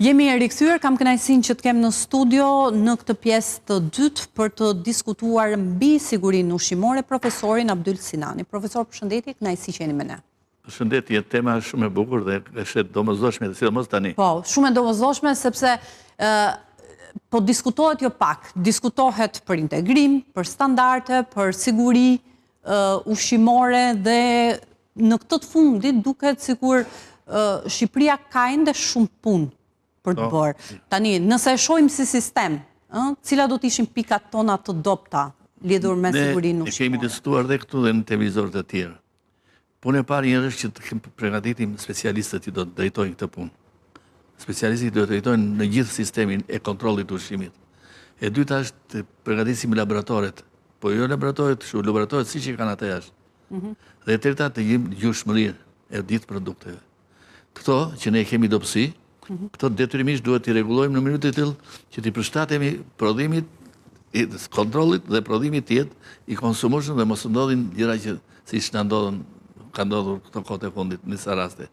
Jemi e rikthyer, kam kënaqësinë që të kem në studio në këtë pjesë të dytë për të diskutuar mbi sigurinë ushqimore profesorin Abdyl Sinani. Profesor, përshëndetje, kënaqësi që jeni me ne. Përshëndetje, tema është shumë e bukur dhe është domosdoshme, sidomos tani. Po, shumë e domosdoshme sepse po diskutohet jo pak, diskutohet për integrim, për standarde, për siguri ushqimore dhe në këtë të fundit duket sikur Shqipëria ka ende shumë punë për të bërë. Tani, nëse e shohim si sistem, cila do të ishin pikat tona të dobta lidhur me sigurinë ushqimore? Ne kemi diskutuar dhe këtu dhe në televizorët e tjerë. Punë e parë njërë është që të përgatitim specialistët që do të drejtojnë këtë punë. Specialistët do të drejtojnë në gjithë sistemin e kontrollit të ushqimit. E dyta është të përgatisim laboratoret, po jo laboratoret shumë, laboratoret si që kanë atë jashtë. Dhe e treta të gjushmërinë e ditë produkteve. Këto që ne kemi dobësi, këto detyrimisht duhet t'i rregullojmë në mënyrë të tillë që t'i përshtatemi prodhimit, kontrollit dhe prodhimit të jetë i konsumueshëm dhe mos ndodhin gjëra që siç na ndodhen, ka ndodhur këto kohë të fundit në disa raste.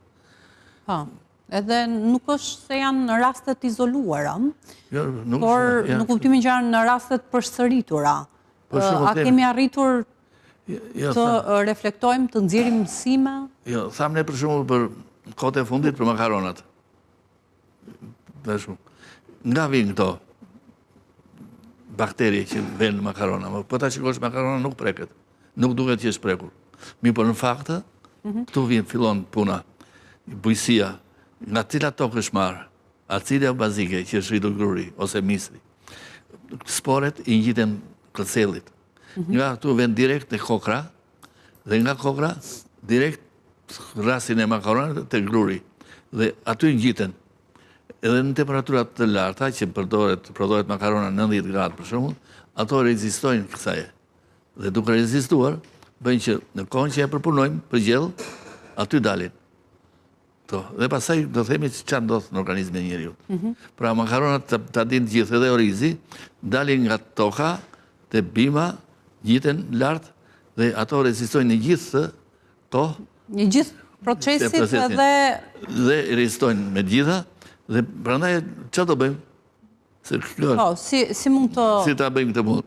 Po. Edhe nuk është se janë rastet izoluara, por në kuptimin që janë rastet përsëritura. A kemi arritur të reflektojmë, të nxjerrim mësime? Jo, thamë ne për shembull për kohët e fundit për makaronat. Nga vinë këto bakterje që vjen në makarona, po ta shikosh makarona nuk preket, nuk duket që është prekur. Mi por në faktë, këtu fillon puna, bujësia, nga cilat tokë është marrë, acidja bazike që është rritur gruri ose misri. Sporet i ngjiten kërcellit. Nga këtu vjen direkt në kokra, dhe nga kokra direkt rasin e makaronat të gruri. Dhe aty ngjiten. Edhe në temperaturat të larta që përdoret makarona 90 gradë për shembull, ato rezistojnë kësaj. Dhe duke rezistuar, bëjnë që në kohën që e përpunojmë për gjellë, aty dalin. Dhe pastaj do themi çfarë ndodh në organizmin e njeriu. Pra makaronat ta dinë gjithë edhe orizi, dalin nga toka te bima, gjiten lart dhe ato rezistojnë në gjithë në gjithë procesit dhe rezistojnë me gjitha dhe prandaj çfarë do bëjmë? Si mund të si ta bëjmë këtë punë?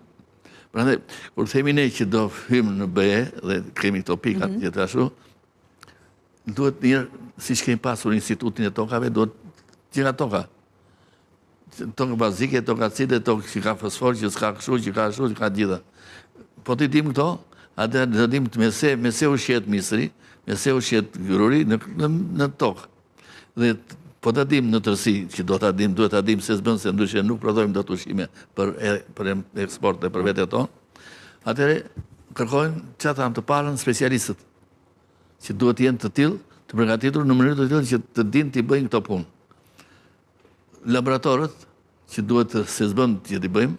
Prandaj kur themi ne që do hyjmë në BE dhe kemi këto pikat gjithashtu, duhet njërë, si që kemi pasur institutin e tokave, duhet që nga toka. Tokë bazike, tokë acide, tokë që ka fosfor, që s'ka kështu, që ka gjitha. Po të dim këto, atë do dim me se ushqet misri, me se ushqet gruri në tokë. Dhe po të dim në tërsi, që duhet të dim se s'bën se ndryshe nuk prodhojmë do të ushqime për eksport dhe për vete tonë, atëre kërkojnë që ta të parën specialistët, që duhet jenë të tillë, të përgatitur në mënyrë të tillë që të dinë t'i bëjnë këto punë. Laboratorët, që duhet se s'bën që t'i bëjmë,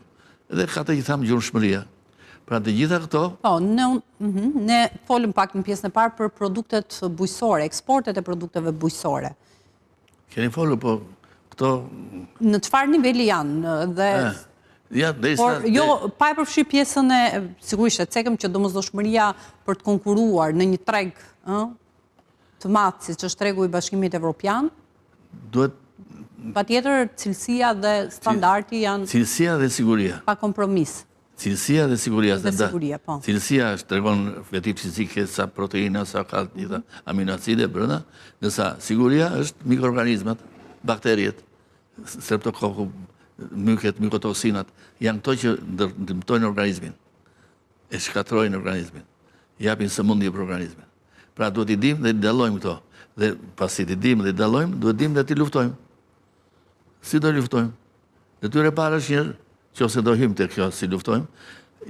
edhe ka të që thamë gjurmëshmëria. Pra të gjitha këto... Po, ne folëm pak në pjesën e parë për produktet bujësore, eksportet e produkteve bujësore. Keni folur, po këto... Në çfarë niveli janë dhe... Por jo, pa e përfshi pjesën e, sigurisht e cekëm që domosdoshmëria për të konkuruar në një treg të madh, siç është tregu i Bashkimit Evropian, duhet patjetër cilësia dhe standardi janë cilësia dhe siguria. Pa kompromis. Cilësia dhe siguria. Po. Cilësia është tregon vetëm fizike sa proteina, sa ka gjitha aminoacide brenda, ndërsa siguria është mikroorganizmat, bakteriet, streptokoku, myket, mykotoksinat, janë këto që dëmtojnë organizmin, e shkatrojnë organizmin, japin sëmundje për organizmin. Pra duhet i dim dhe i dallojmë këto. Dhe pasi i dim dhe i dallojmë, duhet dim dhe t'i luftojmë. Si do luftojmë? Detyra e parë është nëse do hym te kjo si luftojmë,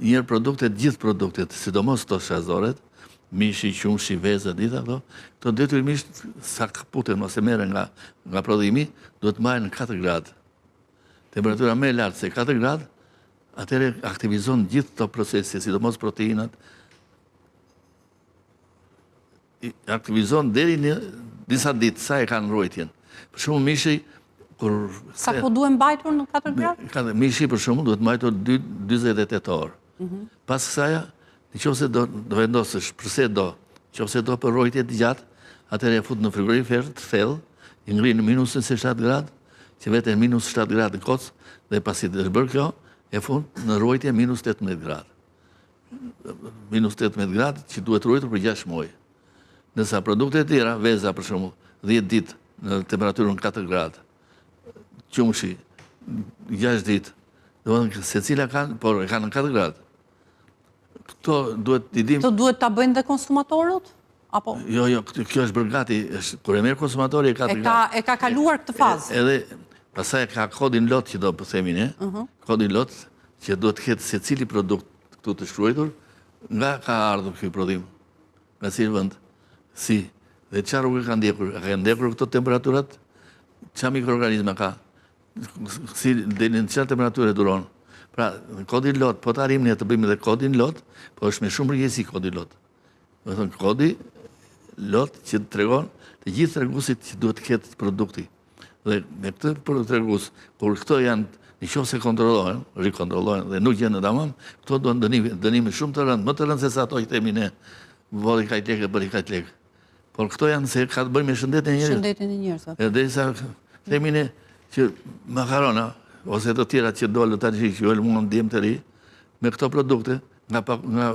gjithë produktet, sidomos këto shazoret, mishi, qumshi, vezët, këto detyrimisht sa kaputen ose merren nga prodhimi, duhet marrën në 4 gradë. Temperatura më e lartë se 4 gradë, atëherë aktivizon gjithë këto procese, sidomos proteinat, aktivizon deri në disa ditë, sa e kanë mbrojtjen. Për shembull mishi, kur... Sa po duhet mbajtur në 4 gradë? Mishi, për shembull, duhet mbajtur 48 orë. Pas kësaj, nëse do vendosësh, përse do, nëse do për mbrojtje të gjatë, atëherë e fut në frigorifer të thellë, i ngri në -27 gradë, që vete minus 7 gradë në kocë, dhe pasi të bërë kjo, e fund në ruajtje minus 18 gradë. Minus 18 gradë që duhet ruajtur për 6 muaj. Nësa produkte e tjera, veza për shumë, 10 ditë në temperaturën 4 gradë, qumshi, 6 ditë, se cila kanë, por e kanë në 4 gradë. Këto duhet t'i dim... Këto duhet t'a bëjnë dhe konsumatorët? Apo? Jo, kjo është bërë gati, kur e merë konsumatori e 4 gradë. E ka kaluar këtë fazë? Edhe, pasaj ka kodin lot që do pëthemi ne, kodin lot që do të ketë se cili produkt këtu të shkruajtur, nga ka ardhur kjo prodhim, nga si vënd, si, dhe qa rrugë ka ndekur këto temperaturat, qa mikroorganizma ka, si dhe në qa temperaturë e duron. Pra, kodin lot, po të arim ne të bëjmë dhe kodin lot, po është me shumë rëgjesi kodin lot. Me thënë, kodi lot që të tregon të gjithë tregusit që duhet të ketë produkti. Dhe me këtë tregus, kur këto janë, në qoftë se kontrollohen, rikontrollohen dhe nuk janë në tamam, këto do në dënime shumë të rëndë, më të rëndë se sa ato që themi ne, voli kajt lekë, bëri kajt lekë. Por këto janë se ka të bëjmë me shëndetin e njerëzve. Shëndetin e njerëzve. Edhe sa themi ne që makarona, ose të tjera që dole të që ju e mund djemë të ri, me këto produkte, nga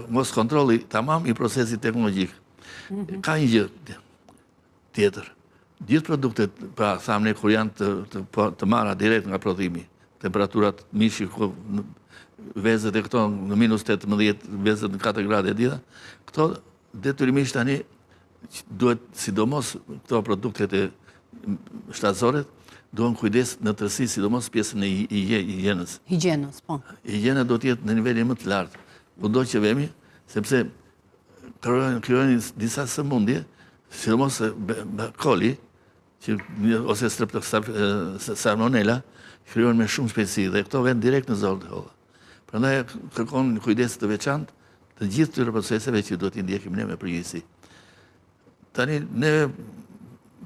mos kontroli tamam i procesit teknologjik. Ka një gjë tjetër. Gjithë produktet, pra thamë ne, kur janë të marra direkt nga prodhimi, temperaturat mishi, vezet e këto në minus 18, vezet në 4 gradë e dita, këto detyrimisht tani duhet, sidomos këto produktet e shtatësoret, duhen kujdes në tërësi, sidomos pjesën e higjienës. Higjienës, po. Higjiena do t'jetë në nivelin më të lartë. Kudo që vemi, sepse krijojnë disa sëmundje, sidomos koli, ose salmonella, krijojnë me shumë shpejtësi dhe këto vend direkt në zorë të holla. Prandaj kërkon kujdes të veçantë të gjithë këtyre proceseve që do t'i ndjekim ne me përgjegjësi. Tani ne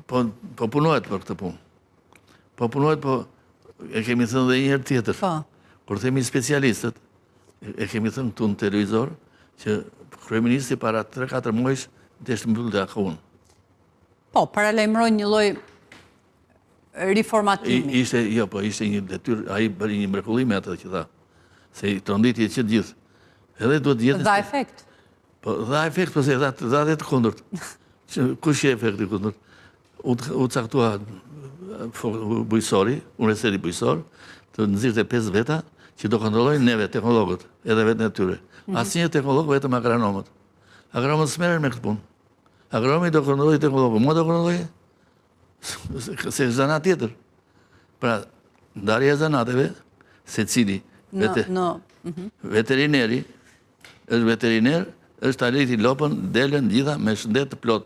po punohet për këtë punë. Po punohet, po e kemi thënë dhe një herë tjetër. Kur themi specialistët, e kemi thënë këtu në televizor, që kryeministri para 3-4 muajsh të ishtë mbyllë dhe akun. Po, paralajmëroj një lloj riformatimi. Ishte një detyrë, ai bëri një mrekullim me atë që tha, se i tronditi që gjithë. Edhe duhet jetë... Dha efekt. Po, dha efekt, po se dha dhe të kundërt. Kush e efekti kundërt? U caktua bujësori, universiteti bujësor, të nëzirë të 5 veta, që do kontrollojnë neve, teknologët, edhe vetë në tyre. Asë një teknologë, vetëm agronomët. Agronomët s'merren me këtë punë. Agronomi do kontrollojnë teknologë. Mua do kontrollojnë, se është zanat tjetër. Pra, ndarja e zanateve, se cili veterineri, është veteriner, është aleti lopën, delen, gjitha, me shëndet të plot.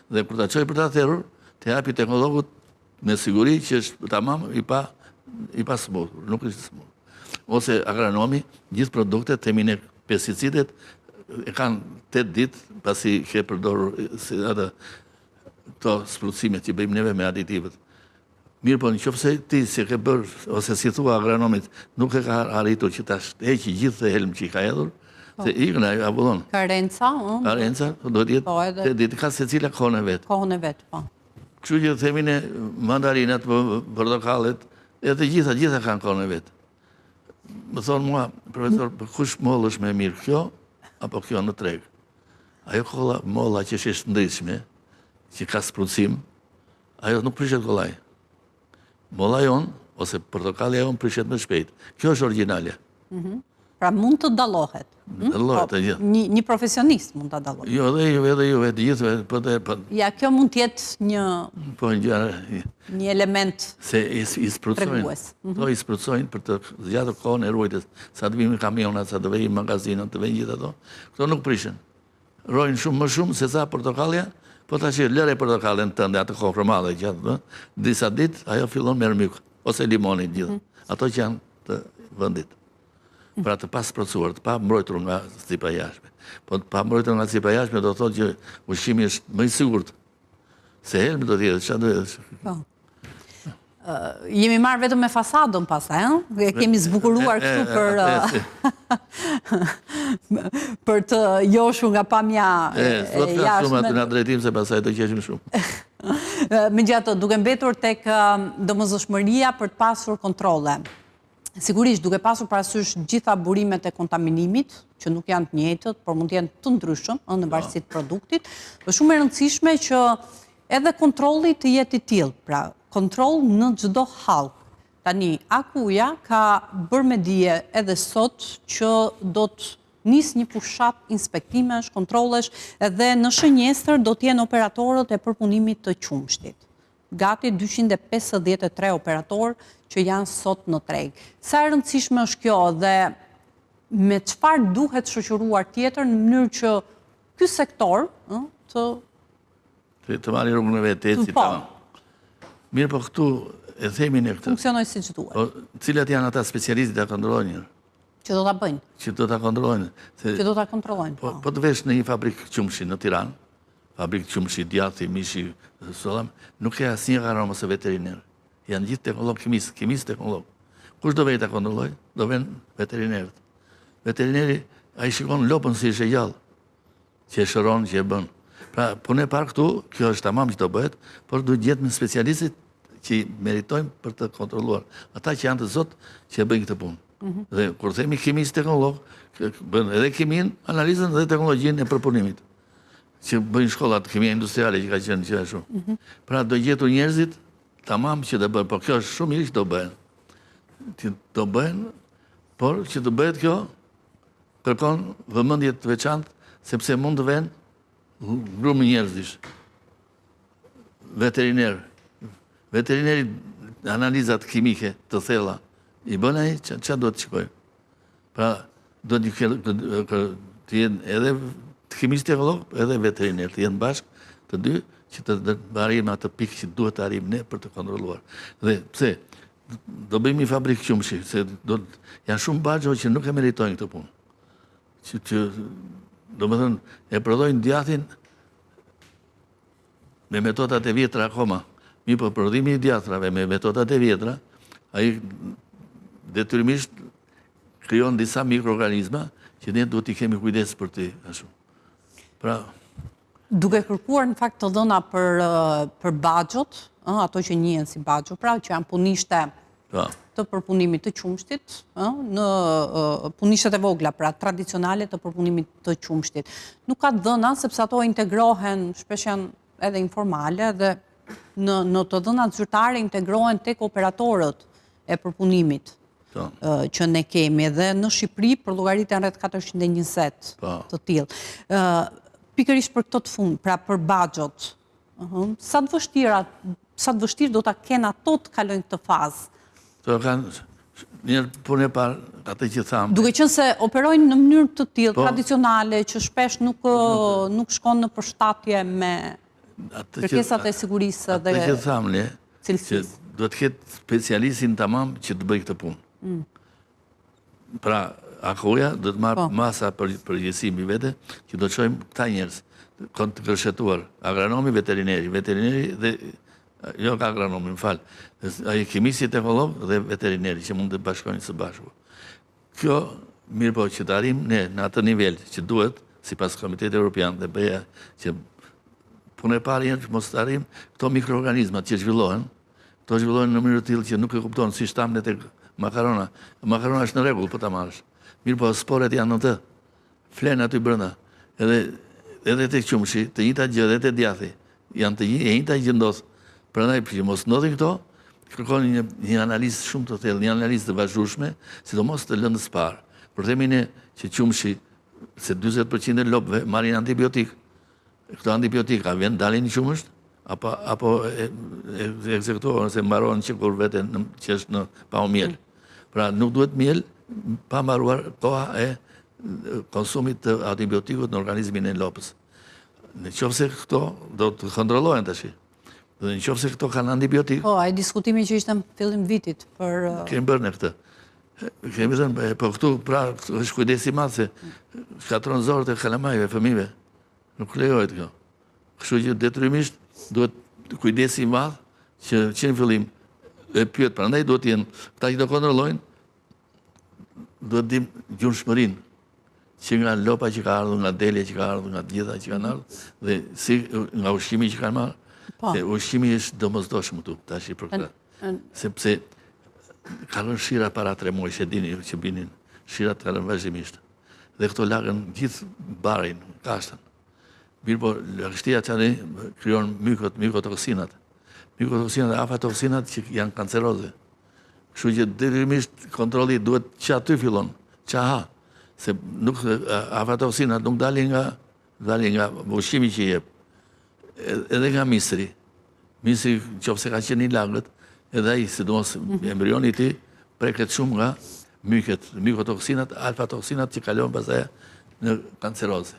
Dhe kur ta qoj për ta therur, të japi teknologët me siguri që është tamam i pa smutur, nuk është smutur. Ose agronomi, gjithë produktet, temine pesticidet, e kanë 8 ditë pasi ke përdorur këto sprutësimet që bëjmë neve me aditivet. Mirë po, në qoftë se ti si ke bërë, ose si thua agronomit, nuk e ka arritur që ta heqi gjithë dhe helm që i ka hedhur, se ikën ajo avullon. Karenca, Karenca, do t'jetë 8 ditë, ka se cila kohën e vetë. Kohën e vetë, po. Kështu që themine mandarinat, portokallet, e të gjitha kanë kohën e vetë. Më thonë mua, profesor, kush mollë është me mirë kjo, apo kjo në treg? Ajo molla që është ndryshme, që ka sprutësim, ajo nuk prishet kollaj. Molla jonë, ose portokallia jonë prishet më shpejt. Kjo është originalja. Pra mund të dallohet. Dallohet e gjithë. Një profesionist mund të dallohet. Jo, edhe ju, të gjithë. Ja, kjo mund tjetë një element tregues. To i sprucojnë për të zgjatur kohën e ruajtjes. Sa të vijnë kamionat, sa të vijnë magazinat, të vijnë gjithë ato. Këto nuk prishen. Rojnë shumë më shumë se sa portokallja, po tash lëre portokallën tënde atë kohë madhe gjatë, disa ditë ajo fillon merr myk ose limonit gjithë. Ato që janë të vendit. Pra të pas procuar, të pa mbrojtur nga cipa jashme. Po të pa mbrojtur nga cipa jashme do thotë që ushqimi është më i sigurt. Se helmi do t'jetë, çfarë do jetë? Jemi marrë vetëm me fasadën pastaj, ëh? Kemi zbukuruar këtu për të joshur nga pamja e jashme. Shumë aty në drejtim se pastaj do qeshim shumë. Megjithatë, duke mbetur tek domosdoshmëria për të pasur kontrolle. Sigurisht, duke pasur parasysh gjitha burimet e kontaminimit, që nuk janë të njëjtët, por mund të jenë të ndryshëm në varësi të produktit, është shumë e rëndësishme që edhe kontrolli të jetë i tillë, pra kontroll në çdo hall. Tani, Akuja ka bërë me dije edhe sot që do të nis një fushat inspektimesh, kontrollesh, edhe në Shënjestër do të jenë operatorët e përpunimit të qumshtit. Gati 253 operatorë që janë sot në treg. Sa e rëndësishme është kjo dhe me çfarë duhet shoqëruar tjetër në mënyrë që ky sektor të marrë rrugën e vetë, eci tamam. Mirë, po këtu e themin e këtë. Funksionoj siç duhet. Cilat janë ata specialistët ta kontrollojnë? Që do ta bëjnë. Që do ta kontrollojnë. Që do ta kontrollojnë. Po të vesh në një fabrikë qumshi në Tiranë, fabrikë qumshi, djathi, mishi, sollam, nuk ka asnjë garonë ose veteriner. Janë gjithë teknolog kimistë teknolog. Kush do vej ta kontrolloj? Do vjen veterinerët. Veterineri ai shikon lopën si është e gjallë, që e shëron, që e bën. Pra, punë e parë këtu, kjo është tamam që do bëhet, por duhet gjetë me specialistit që meritojnë për të kontrolluar. Ata që janë të zotë që e bëjnë këtë punë. Dhe kur themi kimistë teknolog, bën edhe kimin, analizën dhe teknologjinë e përpunimit. Që bëjnë shkollat kimia industriale që ka qenë që shumë. Pra do gjetur njerëzit tamam që do bëjnë, por kjo është shumë mirë që do bëhen. Që do bëhen, por që do bëhet kjo kërkon vëmendje të veçantë, sepse mund të vënë grup njerëzish. Veterineri analizat kimike të thella i bën ai ç'a do të shikojë. Pra do të jenë edhe kimistë teknolog edhe veteriner, të jenë bashkë të dy që të arrijmë atë pikë që duhet të arrijmë ne për të kontrolluar. Dhe pse do bëjmë një fabrikë qumshi, se janë shumë baxho që nuk e meritojnë këtë punë. Që domethënë e prodhojnë djathin me metodat e vjetra akoma. Mirë, po prodhimi i djatrave me metodat e vjetra, ai detyrimisht krijon disa mikroorganizma që ne duhet t'i kemi kujdes për të ashtu. Pra, duke kërkuar në fakt të dhëna për baxhot, ato që njihen si baxho, pra që janë punishte të përpunimit të qumshtit, në punishtet e vogla, pra tradicionale të përpunimit të qumshtit. Nuk ka dhëna sepse ato integrohen, shpesh janë edhe informale dhe në të dhënat zyrtare integrohen tek operatorët e përpunimit që ne kemi dhe në Shqipëri për llogaritën rreth 420 të tillë. Pikërisht për këtë të fund, pra për baxhot, sa të vështirë do ta kenë ato të kalojnë këtë fazë? To kanë një punë e parë, atë që thamë. Duke qenë se operojnë në mënyrë të tillë tradicionale që shpesh nuk shkon në përshtatje me kërkesat e sigurisë dhe cilësisë. Atë që thamë ne, që duhet të ketë specialistin tamam që të bëjë këtë punë. Pra, Akuja do të marrë masa përgjegjësimi vete, që do të shojmë këta njerëz, të kërshëtuar, agronomi, veterineri dhe jo ka agronomi, më falë, ai kimisi teknolog dhe veterineri që mund të bashkojnë së bashku. Kjo, mirë po që të arrim ne në atë nivel që duhet, si pas Komitetit Europian dhe bëja që punë e parë jenë që mos të arrim këto mikroorganizmat që zhvillohen në mënyrë të tillë që nuk e kupton si shtamnet e makarona. Makarona është në rregull, po ta marrësh. Mirë po sporet janë në të, flenë aty brenda, edhe tek qumshi, të njëjta gjë edhe te djathi, janë të njëjta gjë ndodh. Prandaj që mos ndodhin këto, kërkon një analizë shumë të thellë, një analizë të vazhdueshme, sidomos të lëndës parë. Për themi ne që qumshi, se 40% e lopëve marrin antibiotik. Këto antibiotika vjen dalin në qumësht, apo ekzekutohen ose mbarohen që kur vete që është në pa miel. Pra nuk duhet miel pa mbaruar koha e konsumit të antibiotikut në organizmin e lopës. Në qoftë se këto do të kontrollohen tash. Dhe në qoftë se këto kanë antibiotik. Po, ai diskutimi që ishte në fillim vitit për kemi bërë ne këtë. Kemi thënë, po këtu pra është kujdesi i madh se shkatron zorët e kalamajve, fëmijëve. Nuk lejohet kjo. Kështu që detyrimisht duhet kujdesi i madh që në fillim e pyet, prandaj duhet të jenë këta që do kontrollojnë, duhet dim gjunshmërinë që nga lopa që ka ardhur, nga delja që ka ardhur, nga gjitha që kanë ardhur, dhe si nga ushqimi që kanë marrë, Se ushqimi është domosdoshëm këtu, tash për këtë. Sepse kalon shira para 3 muaj, që dini që binin, shirat kalon vazhdimisht. Dhe këto lagën gjithë barin, kashtën. Mirë po, lagështia që ne kryon mykotoksinat. Mykotoksinat dhe aflatoksinat që janë kanceroze. Kështu që detyrimisht kontrolli duhet që aty fillon, që ha. Se nuk aflatoksinat nuk dalin nga ushqimi që jep. Edhe nga misri. Misri qofse ka qenë i lagët, edhe ai sidomos embrioni i tij preket shumë nga mykotoksinat, alfatoksinat që kalon pastaj në kanceroze.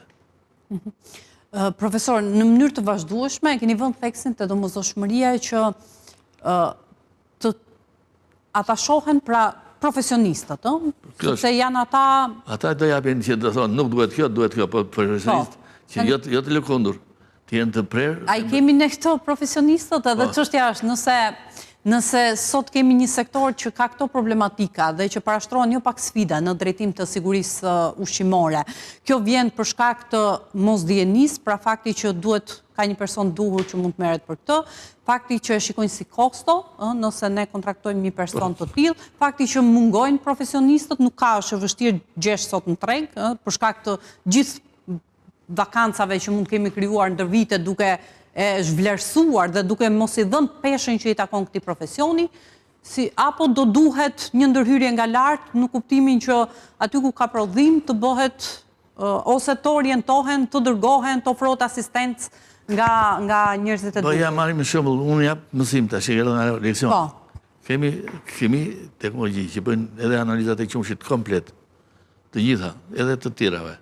Profesor, në mënyrë të vazhdueshme, keni vënë theksin të domosdoshmëria që ata shohen pra profesionistët, sepse janë ata... Ata do japin që do thonë, nuk duhet kjo, po profesionistë që jo të lëkundur, të jenë të prerë... A i kemi në këto profesionistët edhe çështja është nëse sot kemi një sektor që ka këto problematika dhe që parashtrohen jo pak sfida në drejtim të sigurisë ushqimore. Kjo vjen për shkak të mosdijenisë, pra fakti që ka një person duhur që mund të merret për këtë, fakti që e shikojnë si kosto, nëse ne kontraktojmë një person të tillë, fakti që mungojnë profesionistët, nuk ka është e vështirë gjesh sot në treg, për shkak të gjithë vakancave që mund kemi krijuar ndër vite duke e zhvlerësuar dhe duke mos i dhënë peshën që i takon këtij profesioni, apo do duhet një ndërhyrje nga lart në kuptimin që aty ku ka prodhim të bëhet ose të orientohen, të dërgohen, të ofrohet asistencë nga njerëzit e duhur. Po ja marrim shembull, unë jap mësim tash edhe nga leksion. Kemi teknologji që bëjnë edhe analizat e qumshit komplet, të gjitha, edhe të tjerave.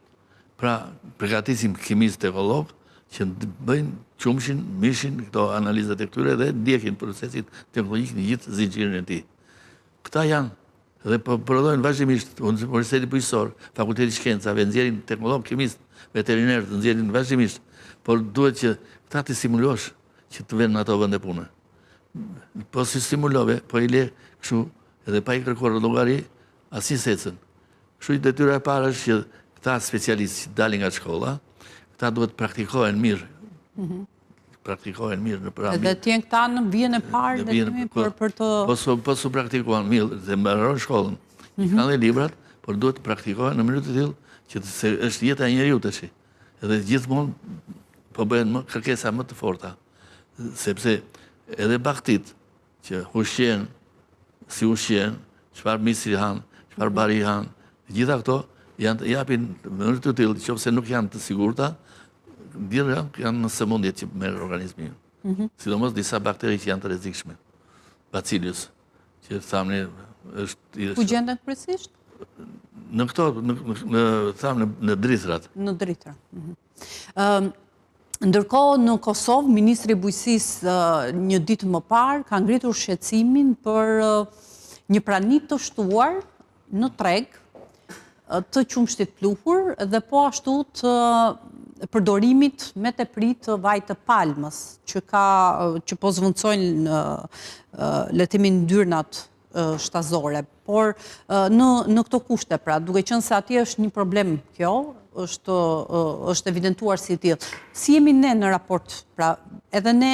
Pra, përgatisim kimistë ekolog që bëjnë qumshin, mishin, këto analizat e këtyre dhe ndjekin procesit teknologjik në gjithë zinxhirin e tij. Këta janë dhe prodhojnë vazhdimisht Universiteti Bujqësor, Fakulteti Shkencave, nxjerrin teknolog, kimist, veterinar, nxjerrin vazhdimisht, por duhet që këta të stimulosh që të vënë në ato vende pune. Po si stimulove, po i le kështu edhe pa i kërkuar llogari asnjë secën. Kështu detyra e parë është që këta specialistë që dalin nga shkolla, këta duhet praktikohen mirë. Praktikohen mirë në pranë. Edhe t'jen këta në vijën e parë dhe kemi për të... Po su praktikohen mirë dhe mbaron shkollën. Kanë dhe librat, por duhet të praktikohen në mënyrë të tillë që është jeta e njeriu tash. Edhe gjithmonë po bëhen kërkesa më të forta. Sepse edhe baktit që ushqen, si ushqen, çfarë misri han, çfarë bari han, gjitha këto japin në mënyrë të tillë, nëse nuk janë të sigurta, janë në sëmundjet që merr organizmi. Sidomos disa bakteri që janë të rrezikshme. Bacillus, që thamë është... Ku gjenden precisht? Në këto, në drithrat. Në drithra. Ndërkohë, në Kosovë, Ministri i Bujqësisë një ditë më parë ka ngritur shqetësimin për një prani të shtuar në treg të qumshtit pluhur dhe po ashtu të përdorimit me tepri të vaj të palmës, që po zvendçojnë letimin ndyrnat shtazore. Por në këto kushte, pra, duke qenë se atje është një problem kjo, është evidentuar si tillë. Si jemi ne në raport, pra, edhe ne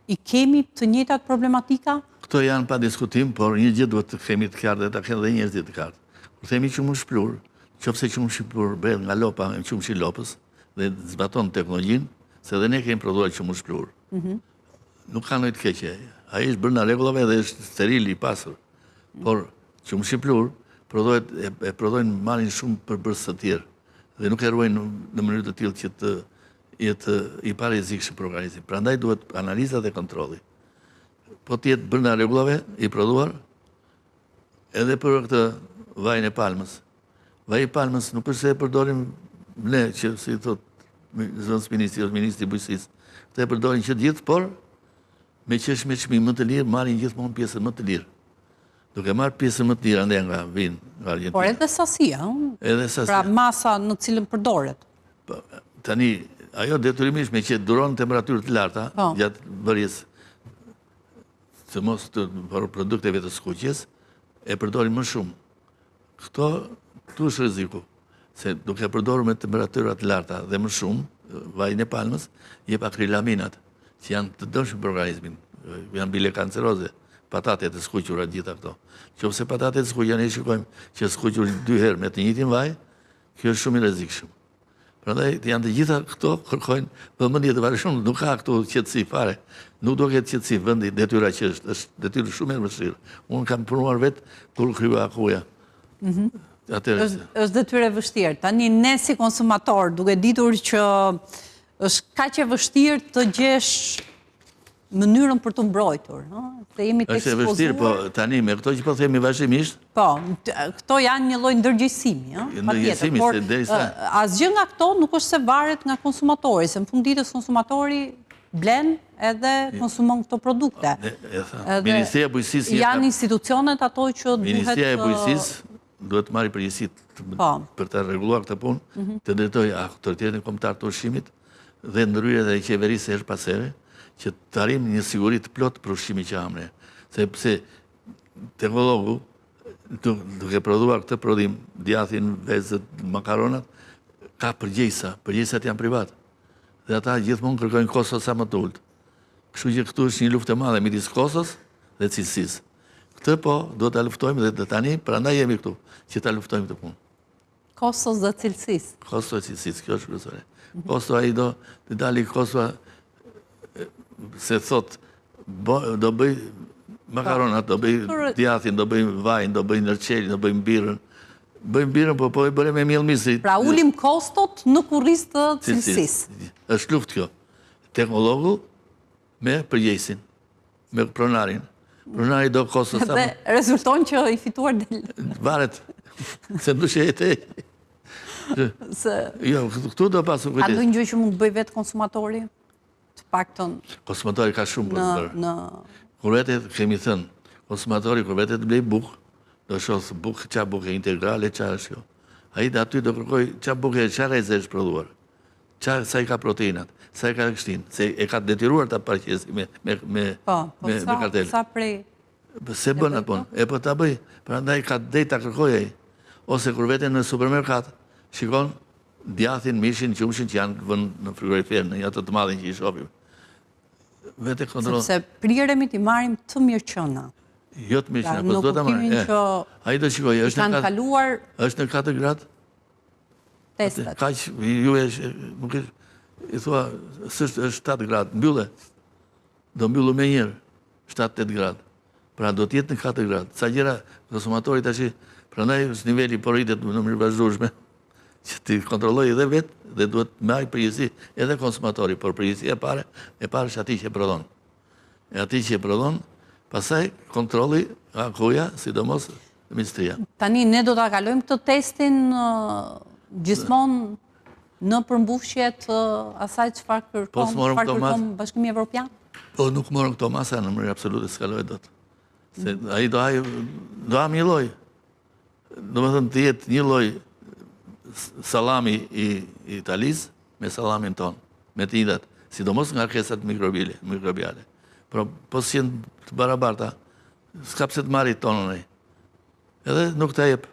i kemi të njëjtat problematika? Këto janë pa diskutim, por një gjë duhet të kemi të qartë dhe ta kenë dhe njerëzit të qartë. Kur themi qumshi plur, qofse qumshi plur bëhet nga lopa, qumshi lopës, dhe zbaton teknologjinë, se dhe ne kemi prodhuar qumshi plur. Nuk ka ndonjë të keqe. Ai është brenda rregullave dhe është steril i pasur. Por qumshi plur prodhojnë marrin shumë përbërës të tjerë dhe nuk e ruajnë në mënyrë të tillë që të jetë i parezikshëm për organizmin. Prandaj duhet analiza dhe kontrolli. Po të jetë brenda rregullave i prodhuar edhe për këtë vajin e palmës. Vaji i palmës nuk është se e përdorim ne që si thot zëvendës ministri ose ministri i bujqësisë. Këta e përdorin që gjithë, por me qeshme çmim më të lirë marrin gjithmonë pjesën më të lirë. Duke marrë pjesën më të lirë ande nga vinë nga Argentina. Por edhe sasia, edhe sasia. Pra masa në cilën përdoret. Tani, ajo detyrimisht me që duron temperaturë të larta, gjatë bërjes të mos të produkteve të skuqjes, e përdorin më shumë. Këtu është rreziku. Se duke përdorur me temperatura të larta dhe më shumë, vajin e palmës, jep akrilaminat, që janë të dëshëm për organizmin, janë bile kanceroze, patatet e skuqura gjitha këto. Qofse patatet e skuqura ne shikojmë që skuqur 2 herë me të njëjtin vaj, kjo është shumë i rrezikshëm. Prandaj janë të gjitha këto kërkojnë vëmendje të varëshme, nuk ka këtu qetësi fare. Nuk do ketë qetësi vendi, detyra që është detyrë shumë e vështirë. Unë kam punuar vetë kur krya akuja. Është detyrë e vështirë. Tani ne si konsumator, duke ditur që është kaq e vështirë të gjesh mënyrën për të mbrojtur, se jemi të ekspozuar. Është e vështirë, po tani me këto që po themi vazhdimisht. Po, këto janë një lloj ndërgjegjësimi, Ndërgjegjësimi, se derisa asgjë nga këto nuk është se varet nga konsumatori, se në fund ditës konsumatori blen edhe konsumon këto produkte. Ministria e Bujqësisë janë institucionet ato që duhet Ministria e Bujqësisë duhet marrë përgjegjësi për të rregulluar këtë punë, të drejtojë autoritetin kombëtar të ushqimit dhe ndryrën e qeverisë her pas here, që të arrijmë një siguri të plotë për ushqimin që hamre. Sepse teknologu, duke prodhuar këtë prodhim, djathin, vezët, makaronat, ka përgjegjësat janë privat. Dhe ata gjithmonë kërkojnë kostos sa më të ulët. Kështu që këtu është një luftë e madhe midis kostos dhe cilësisë. Këtë po do ta luftojmë dhe tani, prandaj jemi këtu, që ta luftojmë këtë punë. Kostos dhe cilësisë. Kostos dhe cilësisë, kjo është kryesore. Kosto ai do të dali kosto se thot do bëj makaronat, do bëj djathin, do bëj vajin, do bëj nërqelin, do bëj birrën. Bëjmë birrën, po e bëre me mielmisi. Pra ulim kostot në kurrizë të cilësisë. Është luftë kjo. Teknologu me përgjegjësin, me pronarin. Pronari do kostos sa. Dhe rezulton që i fituar del. Varet. Se ndryshe e jo, këtu do pasu kujdes. A ndonjë gjë që mund të bëj vetë konsumatori? Të paktën konsumatori ka shumë për të bërë. Kur vete kemi thënë, konsumatori kur vete të blej bukë, do shohë bukë, qa bukë e integrale, qa është kjo. Ai aty do kërkoj qa bukë e qa reze është prodhuar. Sa i ka proteinat, sa i ka kështin, se e ka detyruar të parqesi me kartel. Sa prej? Se bën atë punë, e po ta bëj, prandaj ka drejt ta kërkoj ai. Ose kur vete në supermerkat, shikon djathin, mishin, qumshin që janë vënë në frigorifer, në një të madhin që i shohim. Vete kontrollon. Sepse priremi t'i marrim të mirëqëna. Jo të mirëqëna, po do ta marrim. Ai do shikoj, është në 4 gradë. Testet. Kaq ju nuk e i thua është 7 gradë, mbyllë. Do mbyllu më njëherë 7-8 gradë. Pra do të jetë në 4 gradë. Sa gjëra konsumatori tash, prandaj është niveli po rritet në mënyrë vazhdueshme. Që ti kontrolloj edhe vetë dhe duhet marrë përgjegjësi edhe konsumatori, por përgjegjësia e parë është ati që e prodhon. E ati që e prodhon, pastaj kontrolli akuja, sidomos ministria. Tani ne do ta kalojmë këtë testin gjithmonë në përmbushjet asaj çfarë kërkon Bashkimi Evropian? Po nuk morën këto masa në mënyrë absolute, s'kaloj dot. Se ai do ha një lloj. Domethënë të jetë një lloj salami i Italisë me salamin ton, me të njëjtat, sidomos nga kërkesat mikrobiale. Po si janë të barabarta, s'ka pse të marrë tonën ai. Edhe nuk ta jep.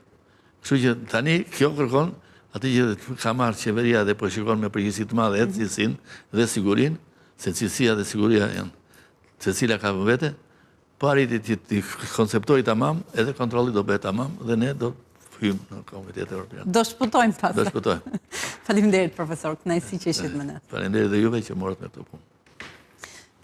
Kështu që tani kjo kërkon atë që ka marrë qeveria dhe po shikon me përgjegjësi të madhe edhe cilësinë dhe sigurinë, se cilësia dhe siguria janë secila ka vete, po arriti të konceptoj tamam, edhe kontrolli do bëhet tamam dhe ne do hymë në Komunitetin Evropian. Do shpëtojmë pastaj. Do shpëtojmë. Faleminderit profesor, kënaqësi që ishit me ne. Faleminderit dhe juve që morët me këtë punë.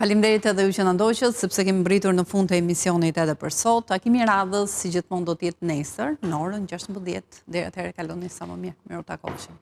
Faleminderit edhe ju që na ndoqët, sepse kemi mbritur në fund të emisionit edhe për sot. Takimi i radhës si gjithmonë do të jetë nesër në orën 16:00. Deri atëherë kaloni sa më mirë. Miru takoheshim.